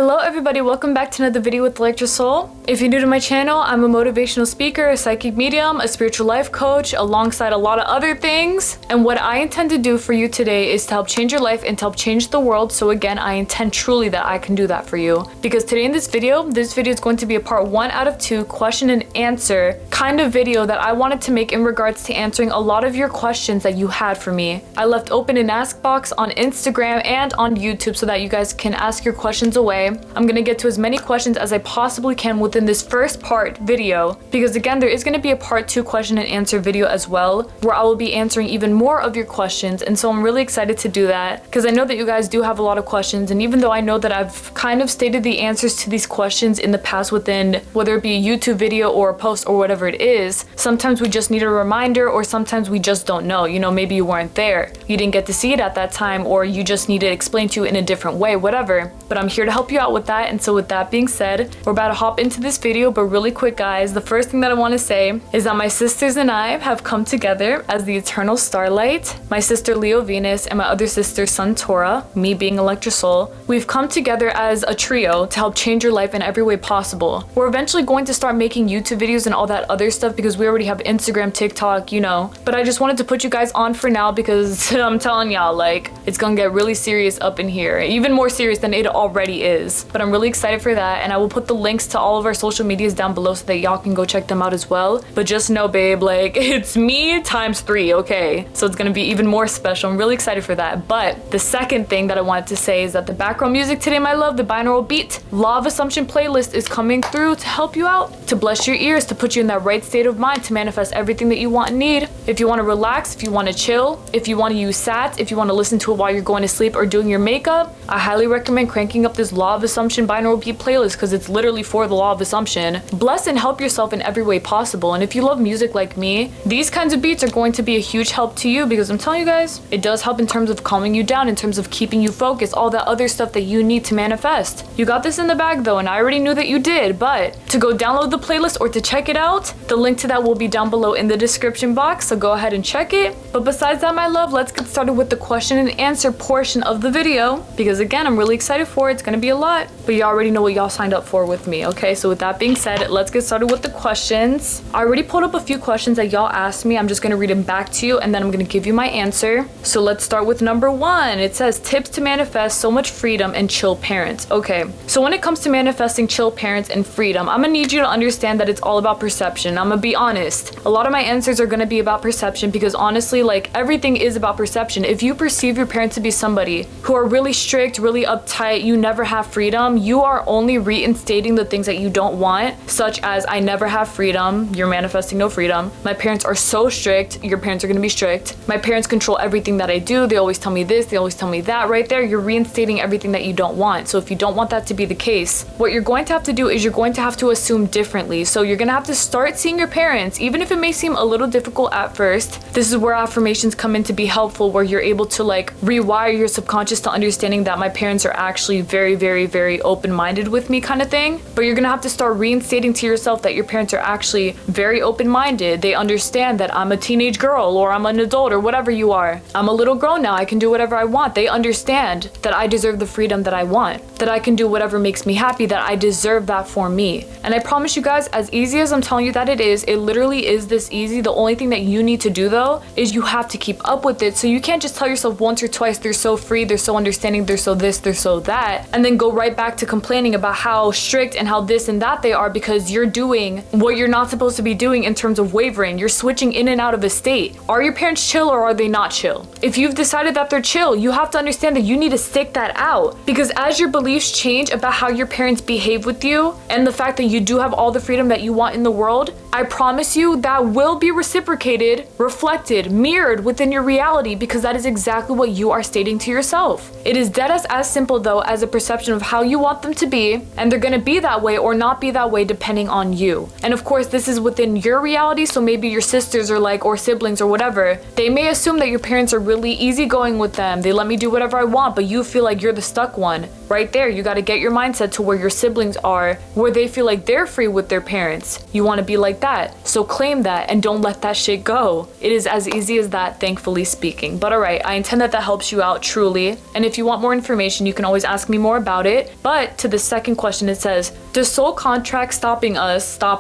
Hello everybody, welcome back to another video with Electra Soul. If you're new to my channel, I'm a motivational speaker, a psychic medium, a spiritual life coach, alongside a lot of other things. And what I intend to do for you today is to help change your life and to help change the world. So again, I intend truly that I can do that for you. Because today in this video is going to be a part 1 out of 2 question and answer kind of video that I wanted to make in regards to answering a lot of your questions that you had for me. I left open an ask box on Instagram and on YouTube so that you guys can ask your questions away. I'm gonna get to as many questions as I possibly can within this first part video, because again, there is gonna be a part 2 question and answer video as well, where I will be answering even more of your questions. And so I'm really excited to do that, because I know that you guys do have a lot of questions. And even though I know that I've kind of stated the answers to these questions in the past within, whether it be a YouTube video or a post or whatever it is, sometimes we just need a reminder, or sometimes we just don't know. You know, maybe you weren't there, you didn't get to see it at that time, or you just need it explained to you in a different way, whatever. But I'm here to help you out with that. And so with that being said, we're about to hop into this video. But really quick, guys, the first thing that I want to say is that my sisters and I have come together as the eternal starlight. My sister Leo Venus and my other sister Suntora, me being Electra Soul. We've come together as a trio to help change your life in every way possible. We're eventually going to start making YouTube videos and all that other stuff, because we already have Instagram, TikTok, you know. But I just wanted to put you guys on for now, because I'm telling y'all, like, it's gonna get really serious up in here, even more serious than it already is. But I'm really excited for that, and I will put the links to all of our social medias down below so that y'all can go check them out as well. But just know, babe, like, it's me times 3, okay? So it's gonna be even more special. I'm really excited for that. But the second thing that I wanted to say is that the background music today, my love, the binaural beat Law of Assumption playlist is coming through to help you out, to bless your ears, to put you in that right state of mind to manifest everything that you want and need. If you want to relax, if you want to chill, if you want to use sats, if you want to listen to it while you're going to sleep or doing your makeup, I highly recommend cranking up this Law of Assumption binaural beat playlist, because it's literally for the Law of Assumption. Bless and help yourself in every way possible. And if you love music like me, these kinds of beats are going to be a huge help to you, because I'm telling you guys, it does help in terms of calming you down, in terms of keeping you focused, all that other stuff that you need to manifest. You got this in the bag though, and I already knew that you did. But to go download the playlist or to check it out, the link to that will be down below in the description box, so go ahead and check it. But besides that, my love, let's get started with the question and answer portion of the video, because again, I'm really excited for it. It's gonna be a lot, but you already know what y'all signed up for with me, okay? So with that being said, let's get started with the questions. I already pulled up a few questions that y'all asked me. I'm just gonna read them back to you, and then I'm gonna give you my answer. So let's start with number 1. It says, tips to manifest so much freedom and chill parents. Okay, so when it comes to manifesting chill parents and freedom, I'm gonna need you to understand that it's all about perception. I'm gonna be honest. A lot of my answers are gonna be about perception, because honestly, like, everything is about perception. If you perceive your parents to be somebody who are really strict, really uptight, you never have freedom, you are only reinstating the things that you don't want, such as, I never have freedom, you're manifesting no freedom. My parents are so strict, your parents are gonna be strict. My parents control everything that I do, they always tell me this, they always tell me that. Right there, you're reinstating everything that you don't want. So if you don't want that to be the case, what you're going to have to do is you're going to have to assume differently. So you're gonna have to start seeing your parents, even if it may seem a little difficult at first. This is where affirmations come in to be helpful, where you're able to like rewire your subconscious to understanding that my parents are actually very, very, very open-minded with me, kind of thing. But you're gonna have to start reinstating to yourself that your parents are actually very open-minded. They understand that I'm a teenage girl, or I'm an adult, or whatever you are. I'm a little girl now, I can do whatever I want. They understand that I deserve the freedom that I want, that I can do whatever makes me happy, that I deserve that for me. And I promise you guys, as easy as I'm telling you that it is, it literally is this easy. The only thing that you need to do though is you have to keep up with it. So you can't just tell yourself once or twice they're so free, they're so understanding, they're so this, they're so that, and then go right back to complaining about how strict and how this and that they are, because you're doing what you're not supposed to be doing in terms of wavering. You're switching in and out of a state. Are your parents chill, or are they not chill? If you've decided that they're chill, you have to understand that you need to stick that out, because as your beliefs change about how your parents behave with you, and the fact that you do have all the freedom that you want in the world, I promise you that will be reciprocated, reflected, mirrored within your reality, because that is exactly what you are stating to yourself. It is dead as simple though as a perception of how you want them to be, and they're gonna be that way or not be that way depending on you. And of course, this is within your reality, so maybe your sisters are like, or siblings or whatever, they may assume that your parents are really easygoing with them. They let me do whatever I want, but you feel like you're the stuck one. Right there, you got to get your mindset to where your siblings are, where they feel like they're free with their parents. You want to be like that. So claim that and don't let that shit go. It is as easy as that, thankfully speaking. But alright, I intend that that helps you out truly. And if you want more information, you can always ask me more about it. But to the second question, it says, does soul contract stop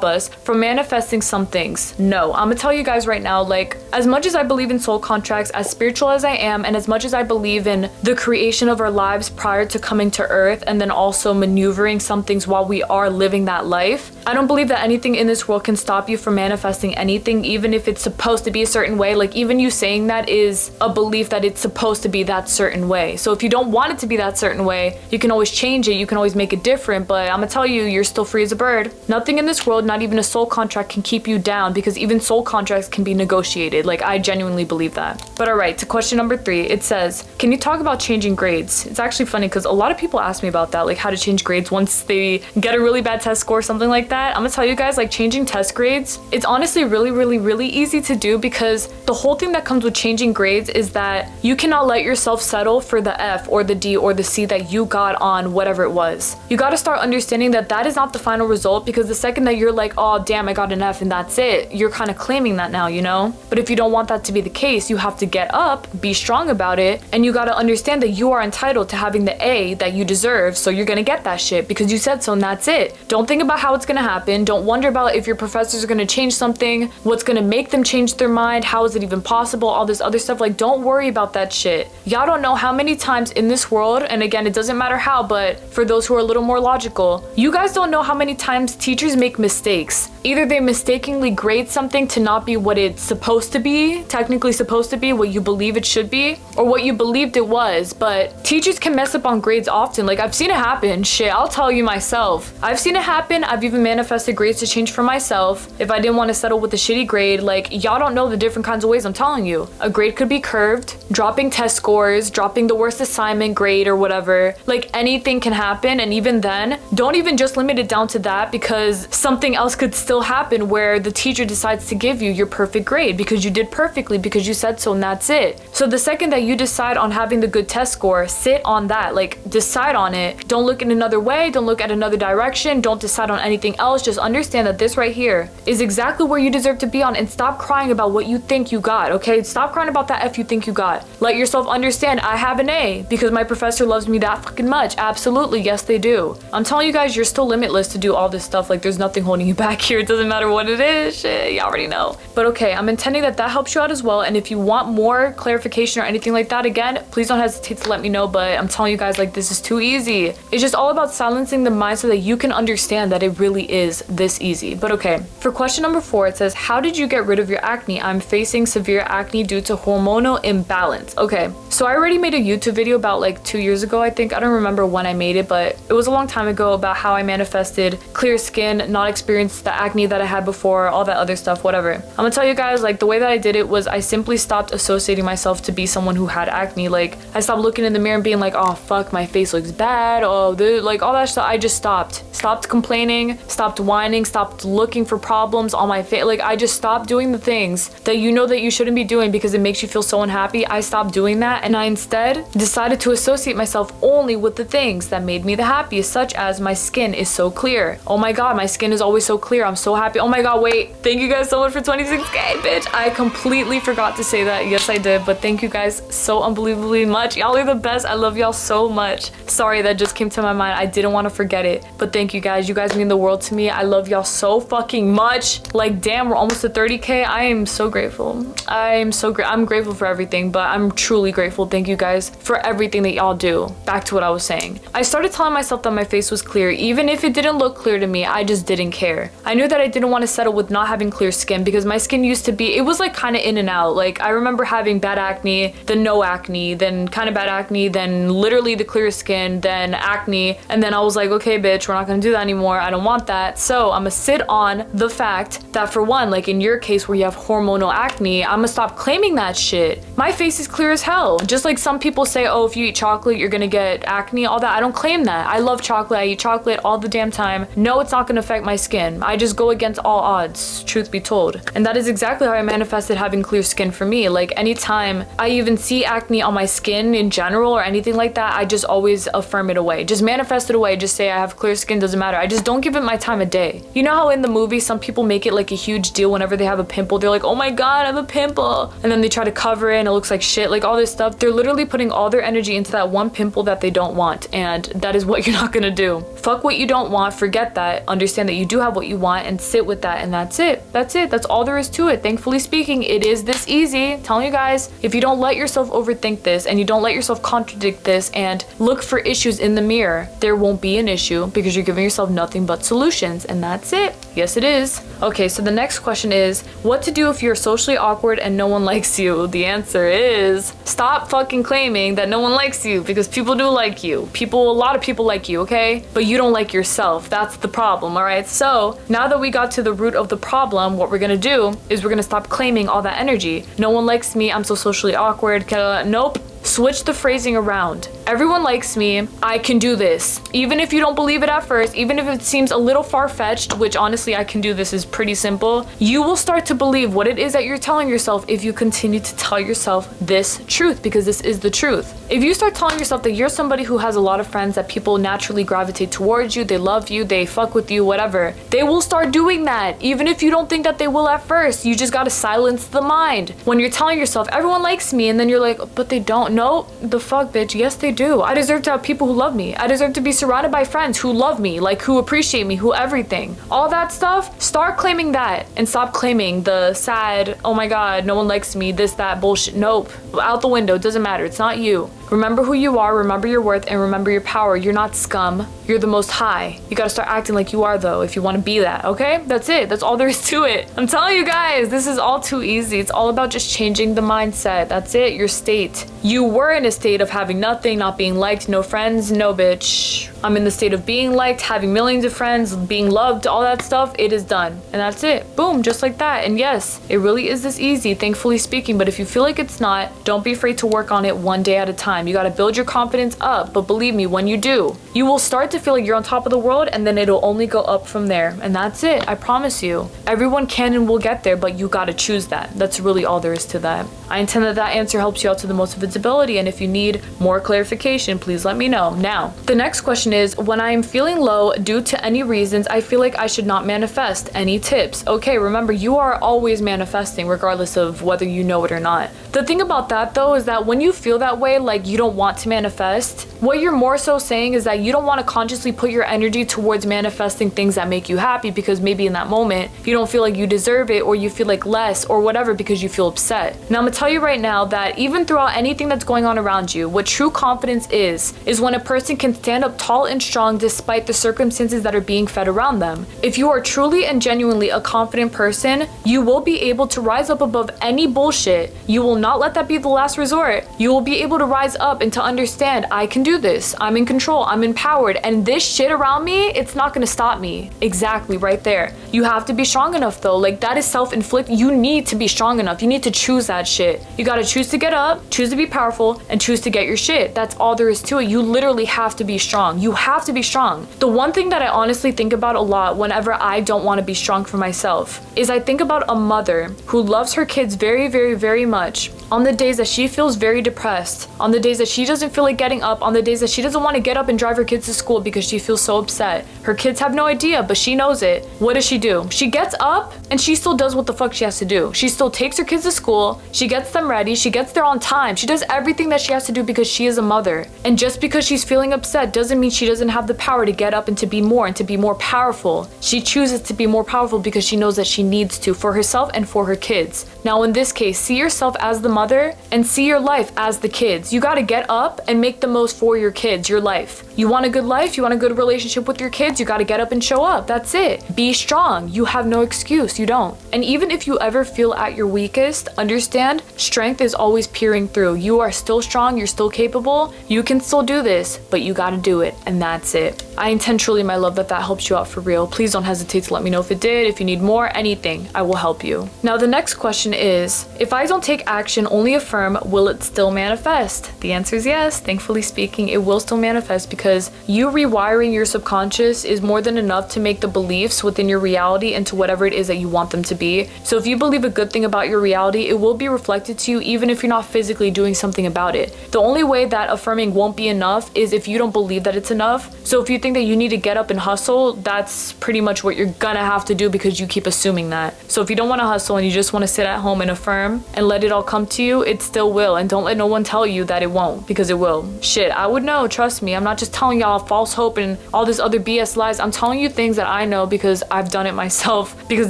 us from manifesting some things? No. I'm gonna tell you guys right now, like, as much as I believe in soul contracts, as spiritual as I am, and as much as I believe in the creation of our lives prior to coming to earth, and then also maneuvering some things while we are living that life, I don't believe that anything in this world can stop you from manifesting anything, even if it's supposed to be a certain way. Like, even you saying that is a belief that it's supposed to be that certain way. So if you don't want it to be that certain way, you can always change it, you can always make it different, but I'm gonna tell you, you're still free as a bird. Nothing in this world, not even a soul contract, can keep you down, because even soul contracts can be negotiated. Like, I genuinely believe that. But alright, to question number 3, it says, can you talk about changing grades? It's actually funny because a lot of people ask me about that, like how to change grades once they get a really bad test score, something like that. I'm gonna tell you guys, like, changing test grades, it's honestly really easy to do, because the whole thing that comes with changing grades is that you cannot let yourself settle for the F or the D or the C that you got on whatever it was. You gotta start understanding that that is not the final result, because the second that you're like, oh damn, I got an F and that's it, you're kind of claiming that now, you know? But if you don't want that to be the case, you have to get up, be strong about it, and you gotta understand that you are entitled to having the A that you deserve, so you're gonna get that shit because you said so and that's it. Don't think about how it's gonna happen. Don't wonder about if your professors are gonna change something, what's gonna make them change their mind, how is it even possible, all this other stuff. Like, don't worry about that shit. Y'all don't know how many times in this world, and again, it doesn't matter how, but for those who are a little more logical, you guys don't know how many times teachers make mistakes. Either they mistakenly grade something to not be what it's supposed to be, technically supposed to be, what you believe it should be, or what you believed it was. But teachers can mess up on grades often. Like, I've seen it happen. Shit, I'll tell you myself. I've seen it happen. I've even manifested grades to change for myself if I didn't want to settle with a shitty grade. Like, y'all don't know the different kinds of ways, I'm telling you. A grade could be curved, dropping test scores, dropping the worst assignment grade or whatever. Like, anything can happen. And even then, don't even just limit it down to that, because something else could still happen where the teacher decides to give you your perfect grade because you did perfectly, because you said so and that's it. So the second that you decide on having the good test score, sit on that. Like, decide on it. Don't look in another way, don't look at another direction, don't decide on anything else. Just understand that this right here is exactly where you deserve to be on, and stop crying about what you think you got, okay? Stop crying about that F you think you got. Let yourself understand, I have an A because my professor loves me that fucking much. Absolutely, yes they do. I'm telling you guys, you're still limitless to do all this stuff. Like, there's nothing holding you back here. It doesn't matter what it is. Shit, you already know. But okay, I'm intending that that helps you out as well. And if you want more clarification or anything like that, again, please don't hesitate to let me know. But I'm telling you guys, like, this is too easy. It's just all about silencing the mind so that you can understand that it really is this easy. But okay, for question number 4, it says, how did you get rid of your acne? I'm facing severe acne due to hormonal imbalance. Okay, so I already made a YouTube video about like 2 years ago, I think. I don't remember when I made it, but it was a long time ago, about how I manifested clear skin, not experience the acne that I had before, all that other stuff, whatever. I'm gonna tell you guys, like, the way that I did it was I simply stopped associating myself to be someone who had acne. Like, I stopped looking in the mirror and being like, oh fuck, my face looks bad, oh like all that stuff. I just stopped complaining, stopped whining, stopped looking for problems on my face. Like, I just stopped doing the things that you know that you shouldn't be doing because it makes you feel so unhappy. I stopped doing that, and I instead decided to associate myself only with the things that made me the happiest, such as my skin is so clear. Oh my god, my skin is always so clear. I'm so happy. Oh my god, wait, thank you guys so much for 26k, bitch. I completely forgot to say that. Yes, I did, but thank you guys so unbelievably much. Y'all are the best. I love y'all so much. Sorry, that just came to my mind. I didn't want to forget it, but thank you guys. You guys mean the world to me. I love y'all so fucking much. Like, damn, we're almost at 30k. I am so grateful. I'm grateful for everything, but I'm truly grateful. Thank you guys for everything that y'all do. Back to what I was saying. I started telling myself that my face was clear. Even if it didn't look clear to me, I just didn't care. I knew that I didn't want to settle with not having clear skin, because my skin used to be, it was like kind of in and out. Like, I remember having bad acne, then no acne, then kind of bad acne, then literally the clear skin, then acne, and then I was like, okay bitch, we're not gonna do that anymore. I don't want that. So I'm gonna sit on the fact that, for one, like in your case where you have hormonal acne, I'm gonna stop claiming that shit. My face is clear as hell. Just like some people say, oh, if you eat chocolate you're gonna get acne, all that. I don't claim that. I love chocolate. I eat chocolate all the damn time. No, it's not gonna affect my skin. I just go against all odds, truth be told. And that is exactly how I manifested having clear skin for me. Like, anytime I even see acne on my skin in general or anything like that, I just always affirm it away. Just manifest it away. Just say I have clear skin, doesn't matter. I just don't give it my time of day. You know how in the movie some people make it like a huge deal whenever they have a pimple. They're like, oh my god, I have a pimple, and then they try to cover it and it looks like shit, like all this stuff. They're literally putting all their energy into that one pimple that they don't want, and that is what you're not gonna do. Fuck what you don't want, forget that, understand that you do have what you want, and sit with that, and that's it. That's all there is to it. Thankfully speaking, it is this easy. I'm telling you guys, if you don't let yourself overthink this, and you don't let yourself contradict this and look for issues in the mirror, there won't be an issue, because you're giving yourself nothing but solutions, and that's it. Yes, it is. Okay, so the next question is, what to do if you're socially awkward and no one likes you? The answer is, stop fucking claiming that no one likes you, because people do like you. A lot of people like you, okay? But you don't like yourself. That's the problem, all right? So now that we got to the root of the problem, what we're gonna do is we're gonna stop claiming all that energy. No one likes me, I'm so socially awkward. Nope. Switch the phrasing around. Everyone likes me, I can do this. Even if you don't believe it at first, even if it seems a little far-fetched, which honestly I can do this is pretty simple, you will start to believe what it is that you're telling yourself if you continue to tell yourself this truth, because this is the truth. If you start telling yourself that you're somebody who has a lot of friends, that people naturally gravitate towards you, they love you, they fuck with you, whatever, they will start doing that. Even if you don't think that they will at first, you just gotta silence the mind. When you're telling yourself, everyone likes me, and then you're like, but they don't. No, the fuck, bitch. Yes, they do. I deserve to have people who love me. I deserve to be surrounded by friends who love me, like who appreciate me, who everything. All that stuff, start claiming that and stop claiming the sad, oh my god, no one likes me, this, that bullshit. Nope. Out the window. It doesn't matter. It's not you. Remember who you are, remember your worth, and remember your power. You're not scum. You're the most high. You gotta start acting like you are, though, if you want to be that, okay? That's it. That's all there is to it. I'm telling you guys, this is all too easy. It's all about just changing the mindset. That's it. Your state. You were in a state of having nothing, not being liked, no friends, no bitch. I'm in the state of being liked, having millions of friends, being loved, all that stuff. It is done. And that's it. Boom, just like that. And yes, it really is this easy, thankfully speaking. But if you feel like it's not, don't be afraid to work on it one day at a time. You gotta build your confidence up. But believe me, when you do, you will start to feel like you're on top of the world, and then it'll only go up from there. And that's it. I promise you. Everyone can and will get there, but you gotta choose that. That's really all there is to that. I intend that that answer helps you out to the most of its ability, and if you need more clarification, please let me know. Now, the next question is, when I am feeling low due to any reasons, I feel like I should not manifest. Any tips? Okay, remember, you are always manifesting regardless of whether you know it or not. The thing about that though is that when you feel that way, like you don't want to manifest, what you're more so saying is that you don't want to consciously put your energy towards manifesting things that make you happy, because maybe in that moment you don't feel like you deserve it, or you feel like less or whatever because you feel upset. Now I'm gonna tell you right now that even throughout anything that's going on around you, what true confidence is when a person can stand up tall and strong despite the circumstances that are being fed around them. If you are truly and genuinely a confident person, you will be able to rise up above any bullshit. You will not let that be the last resort. You will be able to rise up and to understand, I can do this, I'm in control, I'm empowered, and this shit around me, it's not gonna stop me. Exactly, right there. You have to be strong enough though. Like, that is self-inflicted. You need to be strong enough. You need to choose that shit. You gotta choose to get up, choose to be powerful, and choose to get your shit. That's all there is to it. You literally have to be strong. You have to be strong. The one thing that I honestly think about a lot whenever I don't want to be strong for myself is I think about a mother who loves her kids very, very, very much. On the days that she feels very depressed, on the days that she doesn't feel like getting up, on the days that she doesn't want to get up and drive her kids to school because she feels so upset. Her kids have no idea, but she knows it. What does she do? She gets up and she still does what the fuck she has to do. She still takes her kids to school, she gets them ready, she gets there on time, she does everything that she has to do because she is a mother. And just because she's feeling upset doesn't mean she doesn't have the power to get up and to be more powerful. She chooses to be more powerful because she knows that she needs to, for herself and for her kids. Now in this case, see yourself as the mother and see your life as the kids. You gotta get up and make the most for your kids, your life. You want a good life, you want a good relationship with your kids, you gotta get up and show up. That's it. Be strong. You have no excuse. You don't. And even if you ever feel at your weakest, understand, strength is always peering through. You are still strong, you're still capable, you can still do this, but you gotta do it, and that's it. I intend truly, my love, that helps you out for real. Please don't hesitate to let me know if it did, if you need more, anything, I will help you. Now the next question is, if I don't take action action, only affirm, will it still manifest? The answer is yes. Thankfully speaking, it will still manifest because you rewiring your subconscious is more than enough to make the beliefs within your reality into whatever it is that you want them to be. So if you believe a good thing about your reality, it will be reflected to you even if you're not physically doing something about it. The only way that affirming won't be enough is if you don't believe that it's enough. So if you think that you need to get up and hustle, that's pretty much what you're gonna have to do because you keep assuming that. So if you don't want to hustle and you just want to sit at home and affirm and let it all come to you, it still will. And don't let no one tell you that it won't, because it will. Shit, I would know, trust me. I'm not just telling y'all false hope and all this other BS lies. I'm telling you things that I know because I've done it myself, because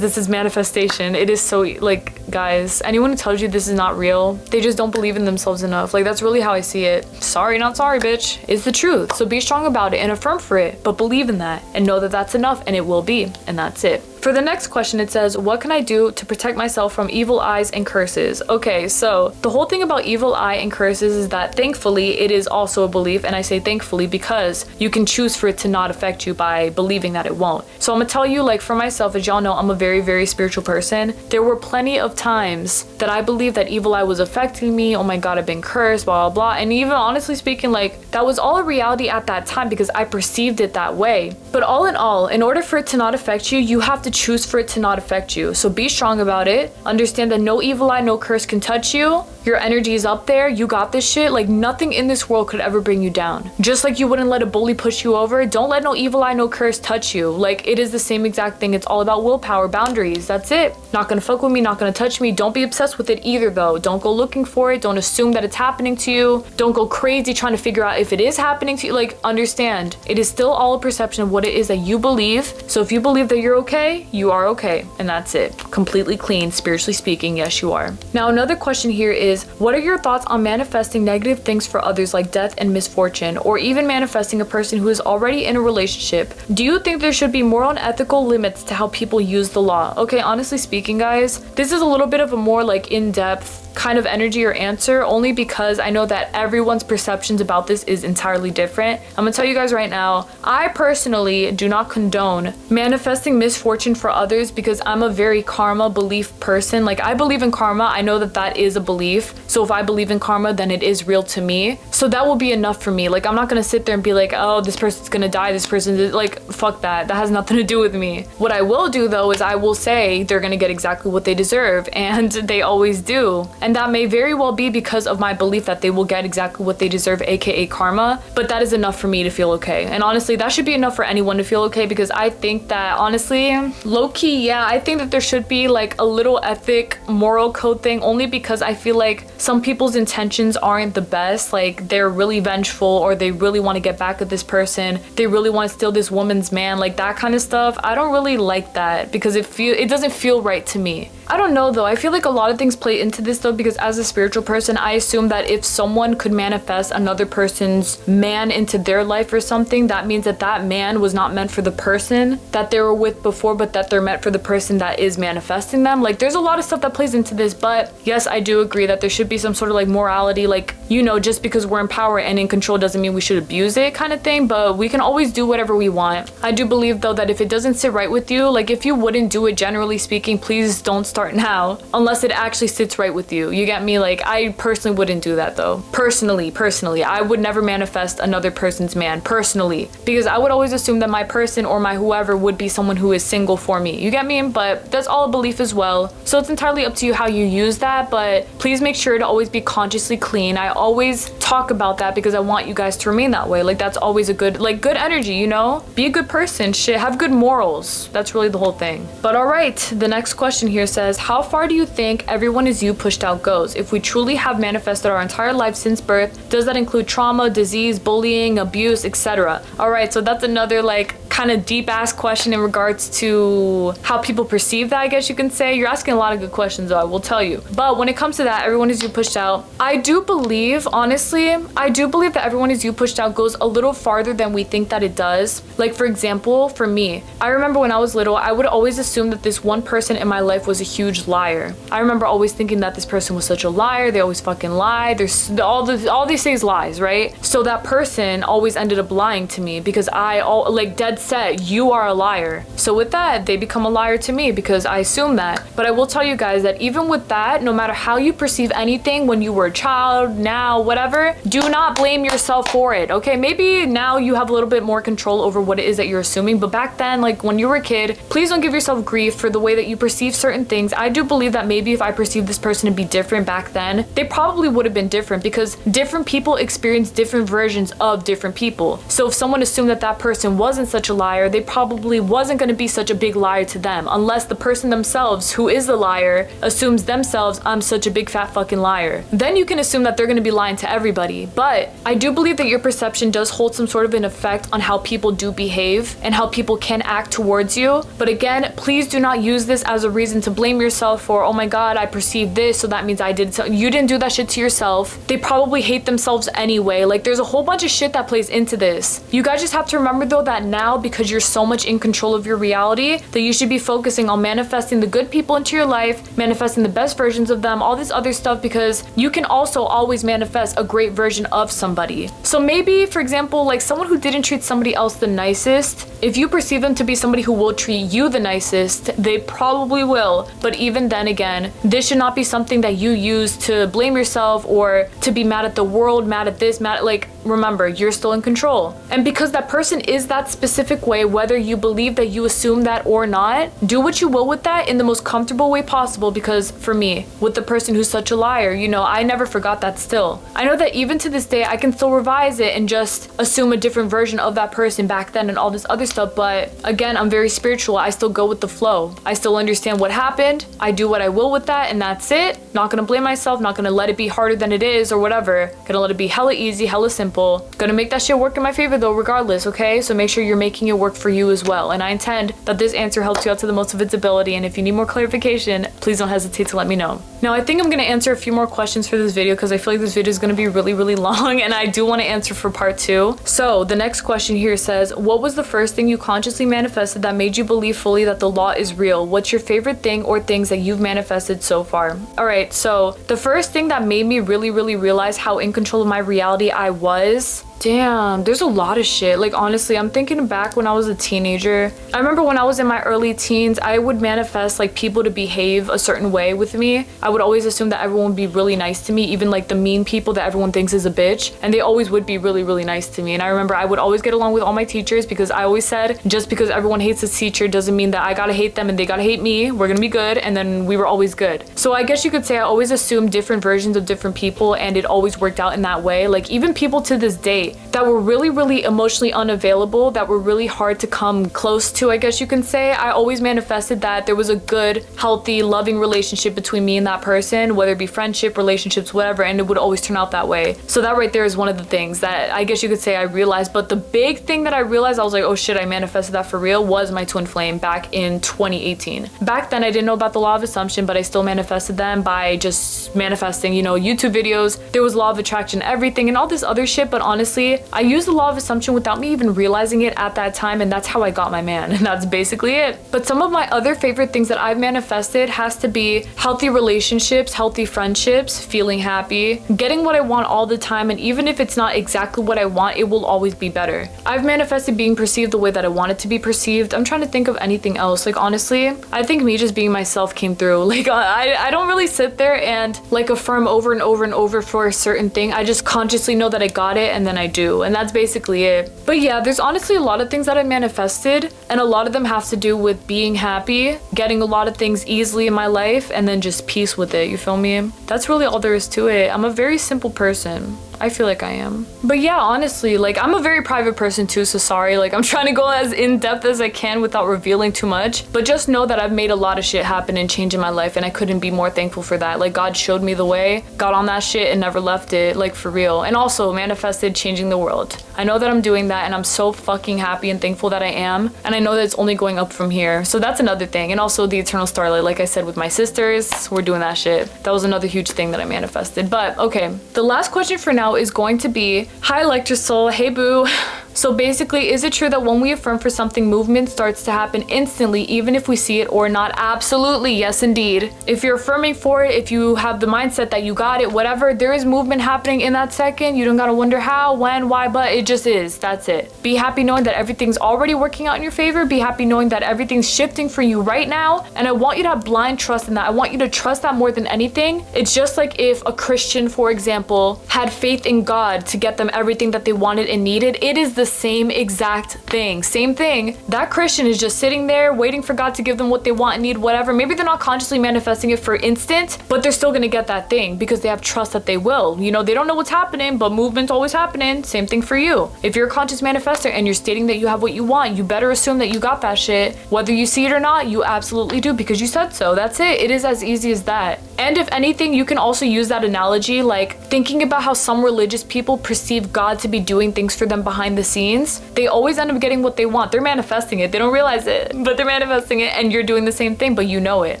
this is manifestation. It is so, like, guys, anyone who tells you this is not real, they just don't believe in themselves enough. Like, that's really how I see it. Sorry, not sorry, bitch. It's the truth. So be strong about it and affirm for it, but believe in that and know that that's enough, and it will be, and that's it. For the next question, it says, what can I do to protect myself from evil eyes and curses? Okay, so the whole thing about evil eye and curses is that thankfully it is also a belief, and I say thankfully because you can choose for it to not affect you by believing that it won't. So I'm gonna tell you, like, for myself, as y'all know, I'm a very, very spiritual person. There were plenty of times that I believed that evil eye was affecting me. Oh my God, I've been cursed, blah, blah, blah. And even honestly speaking, like, that was all a reality at that time because I perceived it that way. But all in all, in order for it to not affect you, you have to choose for it to not affect you. So be strong about it. Understand that no evil eye, no curse can touch you. Your energy is up there. You got this shit. Like, nothing in this world could ever bring you down. Just like you wouldn't let a bully push you over, don't let no evil eye, no curse touch you. Like, it is the same exact thing. It's all about willpower, boundaries. That's it. Not gonna fuck with me, not gonna touch me. Don't be obsessed with it either, though. Don't go looking for it. Don't assume that it's happening to you. Don't go crazy trying to figure out if it is happening to you. Like, understand, it is still all a perception of what it is that you believe. So if you believe that you're okay, you are okay, and that's it. Completely clean, spiritually speaking. Yes, you are. Now, another question here is, what are your thoughts on manifesting negative things for others like death and misfortune, or even manifesting a person who is already in a relationship? Do you think there should be moral and ethical limits to how people use the law? Okay, honestly speaking, guys, this is a little bit of a more like in-depth kind of energy or answer, only because I know that everyone's perceptions about this is entirely different. I'm gonna tell you guys right now, I personally do not condone manifesting misfortune for others because I'm a very karma belief person. Like, I believe in karma. I know that that is a belief. So if I believe in karma, then it is real to me. So that will be enough for me. Like, I'm not gonna sit there and be like, oh, this person's gonna die, this person, like, fuck that. That has nothing to do with me. What I will do though is I will say they're gonna get exactly what they deserve, and they always do. And that may very well be because of my belief that they will get exactly what they deserve, aka karma, but that is enough for me to feel okay. And honestly, that should be enough for anyone to feel okay, because I think that, honestly, low-key, yeah, I think that there should be like a little ethic, moral code thing, only because I feel like some people's intentions aren't the best. Like, they're really vengeful, or they really want to get back at this person, they really want to steal this woman's man, like that kind of stuff. I don't really like that because it doesn't feel right to me. I don't know though, I feel like a lot of things play into this though, because as a spiritual person, I assume that if someone could manifest another person's man into their life or something, that means that that man was not meant for the person that they were with before, but that they're meant for the person that is manifesting them. Like, there's a lot of stuff that plays into this, but yes, I do agree that there should be some sort of like morality, like, you know, just because we're in power and in control doesn't mean we should abuse it kind of thing, but we can always do whatever we want. I do believe though that if it doesn't sit right with you, like if you wouldn't do it generally speaking, please don't start now unless it actually sits right with you. You get me? Like, I personally wouldn't do that though. Personally, I would never manifest another person's man, personally, because I would always assume that my person or my whoever would be someone who is single for me. You get me? But that's all a belief as well. So it's entirely up to you how you use that, but please make sure to always be consciously clean. I always talk about that because I want you guys to remain that way. Like, that's always a good, like, good energy, you know? Be a good person, shit, have good morals. That's really the whole thing. But all right, the next question here says, how far do you think everyone is you pushed out goes? If we truly have manifested our entire life since birth, does that include trauma, disease, bullying, abuse, etc.? All right, so that's another like kind of deep ass question in regards to how people perceive that, I guess you can say. You're asking a lot of good questions though, I will tell you. But when it comes to that, everyone is you pushed out, I do believe, honestly, I do believe that everyone is you pushed out goes a little farther than we think that it does. Like, for example, for me, I remember when I was little, I would always assume that this one person in my life was a huge liar. I remember always thinking that this person was such a liar, they always fucking lie, there's all these things lies, right? So that person always ended up lying to me because like dead set, you are a liar. So with that, they become a liar to me because I assume that. But I will tell you guys that even with that, no matter how you perceive anything when you were a child, now, whatever, do not blame yourself for it, okay? Maybe now you have a little bit more control over what it is that you're assuming, but back then, like when you were a kid, please don't give yourself grief for the way that you perceive certain things. I do believe that maybe if I perceived this person to be different back then, they probably would have been different because different people experience different versions of different people. So if someone assumed that that person wasn't such a liar, they probably wasn't going to be such a big liar to them, unless the person themselves, who is the liar, assumes themselves, I'm such a big fat fucking liar. Then you can assume that they're going to be lying to everybody. But I do believe that your perception does hold some sort of an effect on how people do behave and how people can act towards you. But again, please do not use this as a reason to blame yourself for, oh my god, I perceived this, so that means I did so. You didn't do that shit to yourself. They probably hate themselves anyway. Like, there's a whole bunch of shit that plays into this. You guys just have to remember though that now, because you're so much in control of your reality, that you should be focusing on manifesting the good people into your life, manifesting the best versions of them, all this other stuff, because you can also always manifest a great version of somebody. So maybe, for example, like someone who didn't treat somebody else the nicest, if you perceive them to be somebody who will treat you the nicest, they probably will. But even then again, this should not be something that you use to blame yourself or to be mad at the world, mad at this, mad at, like, remember, you're still in control. And because that person is that specific way, whether you believe that you assume that or not, do what you will with that in the most comfortable way possible. Because for me, with the person who's such a liar, you know, I never forgot that still. I know that even to this day, I can still revise it and just assume a different version of that person back then and all this other stuff. But again, I'm very spiritual. I still go with the flow. I still understand what happened. I do what I will with that, and that's it. Not gonna blame myself, not gonna let it be harder than it is or whatever. Gonna let it be hella easy, hella simple. Gonna make that shit work in my favor though, regardless, okay? So make sure you're making it work for you as well. And I intend that this answer helps you out to the most of its ability. And if you need more clarification, please don't hesitate to let me know. Now, I think I'm gonna answer a few more questions for this video because I feel like this video is gonna be really, really long, and I do wanna answer for part 2. So the next question here says, what was the first thing you consciously manifested that made you believe fully that the law is real? What's your favorite thing or things that you've manifested so far? All right, so the first thing that made me really, really realize how in control of my reality I was, damn, there's a lot of shit. Like, honestly, I'm thinking back when I was a teenager. I remember when I was in my early teens, I would manifest like people to behave a certain way with me. I would always assume that everyone would be really nice to me, even like the mean people that everyone thinks is a bitch. And they always would be really, really nice to me. And I remember I would always get along with all my teachers because I always said, just because everyone hates a teacher doesn't mean that I gotta hate them and they gotta hate me. We're gonna be good. And then we were always good. So I guess you could say I always assumed different versions of different people, and it always worked out in that way. Like, even people to this day that were really, really emotionally unavailable, that were really hard to come close to, I guess you can say, I always manifested that there was a good, healthy, loving relationship between me and that person, whether it be friendship, relationships, whatever, and it would always turn out that way. So that right there is one of the things that I guess you could say I realized. But the big thing that I realized, I was like, oh shit, I manifested that for real, was my twin flame back in 2018. Back then I didn't know about the law of assumption, but I still manifested them by just manifesting, you know, YouTube videos. There was law of attraction, everything, and all this other shit. But honestly, I used the law of assumption without me even realizing it at that time, and that's how I got my man, and that's basically it. But some of my other favorite things that I've manifested has to be healthy relationships, healthy friendships, feeling happy, getting what I want all the time, and even if it's not exactly what I want, it will always be better. I've manifested being perceived the way that I want it to be perceived. I'm trying to think of anything else. Like, honestly, I think me just being myself came through. Like, I don't really sit there and like affirm over and over and over for a certain thing. I just consciously know that I got it, and then I do, and that's basically it. But yeah, there's honestly a lot of things that I manifested, and a lot of them have to do with being happy, getting a lot of things easily in my life, and then just peace with it, you feel me? That's really all there is to it. I'm a very simple person. I feel like I am. But yeah, honestly, like, I'm a very private person too, so sorry. Like, I'm trying to go as in-depth as I can without revealing too much. But just know that I've made a lot of shit happen and change in my life, and I couldn't be more thankful for that. Like, God showed me the way, got on that shit and never left it, like, for real. And also manifested changing the world. I know that I'm doing that, and I'm so fucking happy and thankful that I am. And I know that it's only going up from here. So that's another thing. And also the eternal starlight, like I said, with my sisters, we're doing that shit. That was another huge thing that I manifested. But okay, the last question for now is going to be, hi Electra Soul, hey boo. So basically, is it true that when we affirm for something, movement starts to happen instantly, even if we see it or not? Absolutely, yes indeed. If you're affirming for it, if you have the mindset that you got it, whatever, there is movement happening in that second. You don't gotta wonder how, when, why, but it just is. That's it. Be happy knowing that everything's already working out in your favor. Be happy knowing that everything's shifting for you right now. And I want you to have blind trust in that. I want you to trust that more than anything. It's just like if a Christian, for example, had faith in God to get them everything that they wanted and needed. It is the same exact thing. Same thing. That Christian is just sitting there waiting for God to give them what they want and need, whatever. Maybe they're not consciously manifesting it for instant, but they're still gonna get that thing because they have trust that they will. You know, they don't know what's happening, but movement's always happening. Same thing for you. If you're a conscious manifestor and you're stating that you have what you want, you better assume that you got that shit. Whether you see it or not, you absolutely do because you said so. That's it. It is as easy as that. And if anything, you can also use that analogy, like thinking about how some religious people perceive God to be doing things for them behind the scenes. They always end up getting what they want. They're manifesting it. They don't realize it, but they're manifesting it, and you're doing the same thing, but you know it,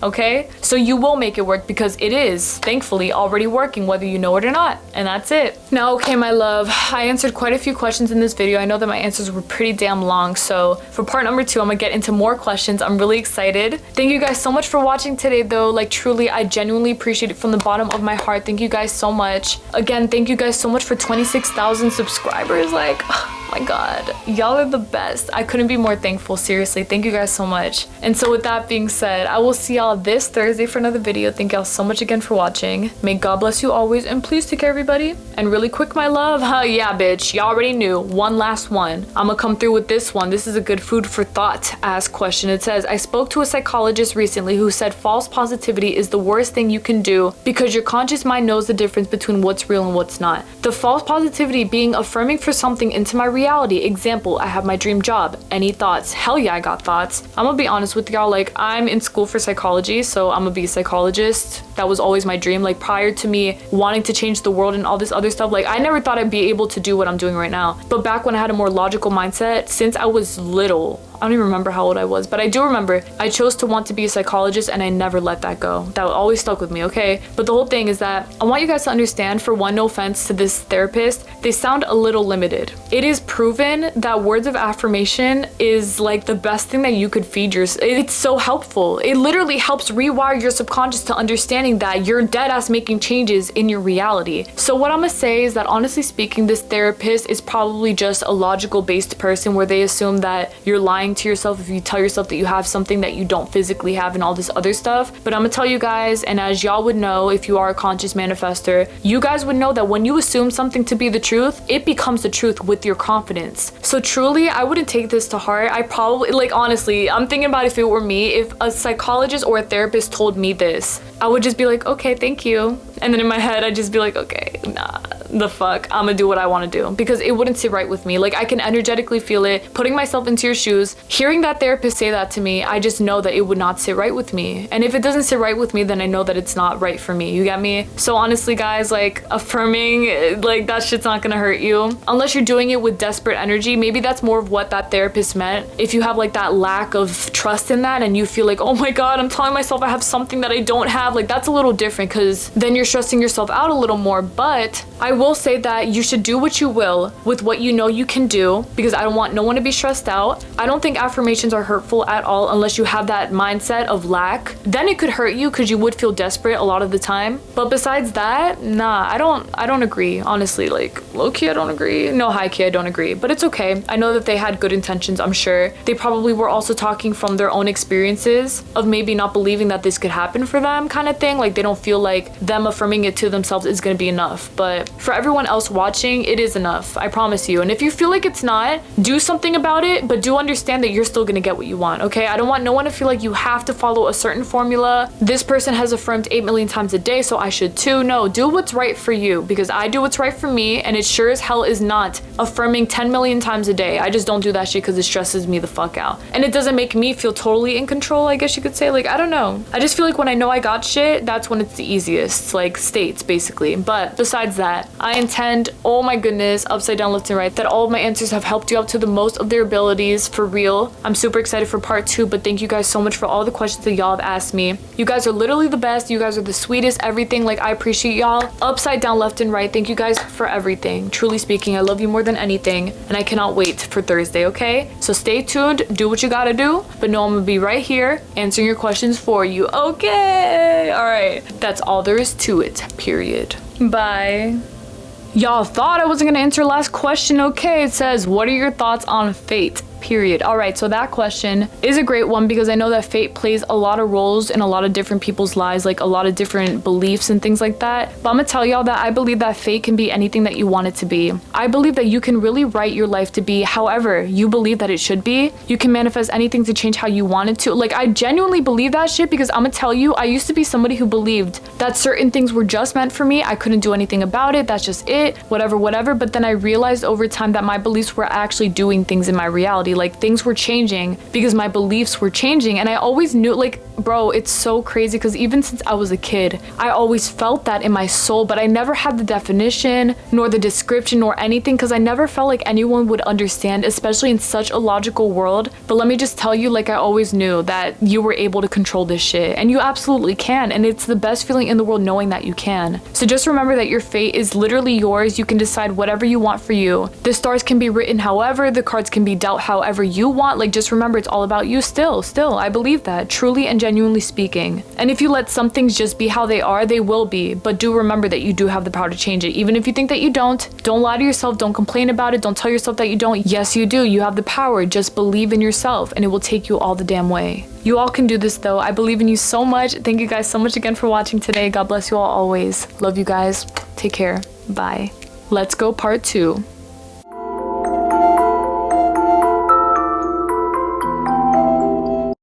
okay? So you will make it work because it is, thankfully, already working, whether you know it or not. And that's it. Now, okay, my love, I answered quite a few questions in this video. I know that my answers were pretty damn long, so for part number 2, I'm gonna get into more questions. I'm really excited. Thank you guys so much for watching today, though. Like, truly, I genuinely appreciate it from the bottom of my heart. Thank you guys so much. Again, thank you guys so much for 26,000 subscribers. Like, oh my God, y'all are the best. I couldn't be more thankful. Seriously, thank you guys so much. And so with that being said, I will see y'all this Thursday for another video. Thank y'all so much again for watching. May God bless you always, and please take care, everybody. And really quick, my love, yeah, bitch, y'all already knew. One last one. I'm gonna come through with this one. This is a good food for thought ass question. It says, I spoke to a psychologist recently who said false positivity is the worst thing you can do because your conscious mind knows the difference between what's real and what's not. The false positivity being affirming for something into my reality. Example, I have my dream job. Any thoughts? Hell yeah, I got thoughts. I'm gonna be honest with y'all, like, I'm in school for psychology, so I'm gonna be a psychologist. That was always my dream. Like, prior to me wanting to change the world and all this other stuff, like, I never thought I'd be able to do what I'm doing right now. But back when I had a more logical mindset, since I was little, I don't even remember how old I was, but I do remember I chose to want to be a psychologist, and I never let that go. That always stuck with me, okay? But the whole thing is that I want you guys to understand, for one, no offense to this therapist, they sound a little limited. It is proven that words of affirmation is like the best thing that you could feed yourself. It's so helpful. It literally helps rewire your subconscious to understanding that you're dead ass making changes in your reality. So what I'm gonna say is that, honestly speaking, this therapist is probably just a logical based person where they assume that you're lying to yourself if you tell yourself that you have something that you don't physically have and all this other stuff. But I'm gonna tell you guys, and as y'all would know if you are a conscious manifestor, you guys would know that when you assume something to be the truth, it becomes the truth with your confidence. So truly, I wouldn't take this to heart. I probably, like, honestly, I'm thinking about if it were me, if a psychologist or a therapist told me this, I would just be like, okay, thank you. And then in my head, I'd just be like, okay, nah, the fuck, I'm gonna do what I wanna do, because it wouldn't sit right with me. Like, I can energetically feel it, putting myself into your shoes, hearing that therapist say that to me, I just know that it would not sit right with me. And if it doesn't sit right with me, then I know that it's not right for me, you get me? So honestly, guys, like, affirming, like, that shit's not gonna hurt you. Unless you're doing it with desperate energy, maybe that's more of what that therapist meant. If you have like that lack of trust in that and you feel like, oh my God, I'm telling myself I have something that I don't have, like, that's a little different, because then you're stressing yourself out a little more. But I will say that you should do what you will with what you know you can do, because I don't want no one to be stressed out. I don't think affirmations are hurtful at all unless you have that mindset of lack. Then it could hurt you because you would feel desperate a lot of the time. But besides that, nah, I don't agree, honestly. Like, low-key, I don't agree. No, high-key, I don't agree. But it's okay. I know that they had good intentions, I'm sure. They probably were also talking from their own experiences of maybe not believing that this could happen for them, kind of thing. Like, they don't feel like them affirming it to themselves is gonna be enough. But for everyone else watching, it is enough, I promise you. And if you feel like it's not, do something about it, but do understand that you're still gonna get what you want, okay? I don't want no one to feel like you have to follow a certain formula. This person has affirmed 8 million times a day, so I should too. No, do what's right for you, because I do what's right for me, and it sure as hell is not affirming 10 million times a day. I just don't do that shit because it stresses me the fuck out. And it doesn't make me feel totally in control, I guess you could say. Like, I don't know. I just feel like when I know I got shit, that's when it's the easiest, like, states, basically. But besides that, I intend, oh my goodness, upside down, left and right, that all of my answers have helped you up to the most of their abilities, for real. I'm super excited for part 2, but thank you guys so much for all the questions that y'all have asked me. You guys are literally the best. You guys are the sweetest, everything. Like, I appreciate y'all. Upside down, left and right, thank you guys for everything. Truly speaking, I love you more than anything, and I cannot wait for Thursday, okay? So stay tuned, do what you gotta do, but know I'm gonna be right here answering your questions for you, okay? All right, that's all there is to it, period. Bye. Y'all thought I wasn't gonna answer last question. Okay, it says, what are your thoughts on fate? Period. All right, so that question is a great one because I know that fate plays a lot of roles in a lot of different people's lives, like a lot of different beliefs and things like that. But I'm gonna tell y'all that I believe that fate can be anything that you want it to be. I believe that you can really write your life to be however you believe that it should be. You can manifest anything to change how you want it to. Like, I genuinely believe that shit because I'm gonna tell you, I used to be somebody who believed that certain things were just meant for me. I couldn't do anything about it. That's just it, whatever. But then I realized over time that my beliefs were actually doing things in my reality. Like, things were changing because my beliefs were changing, and I always knew, like, bro, it's so crazy because even since I was a kid, I always felt that in my soul, but I never had the definition nor the description nor anything because I never felt like anyone would understand, especially in such a logical world. But let me just tell you, like, I always knew that you were able to control this shit, and you absolutely can, and it's the best feeling in the world knowing that you can. So just remember that your fate is literally yours. You can decide whatever you want for you. The stars can be written however, the cards can be dealt however you want. Like, just remember, it's all about you still. I believe that, truly and genuinely speaking. And if you let some things just be how they are, they will be. But do remember that you do have the power to change it. Even if you think that you don't lie to yourself, don't complain about it, don't tell yourself that you don't. Yes, you do. You have the power. Just believe in yourself and it will take you all the damn way. You all can do this though. I believe in you so much. Thank you guys so much again for watching today. God bless you all always. Love you guys. Take care. Bye. Let's go part 2.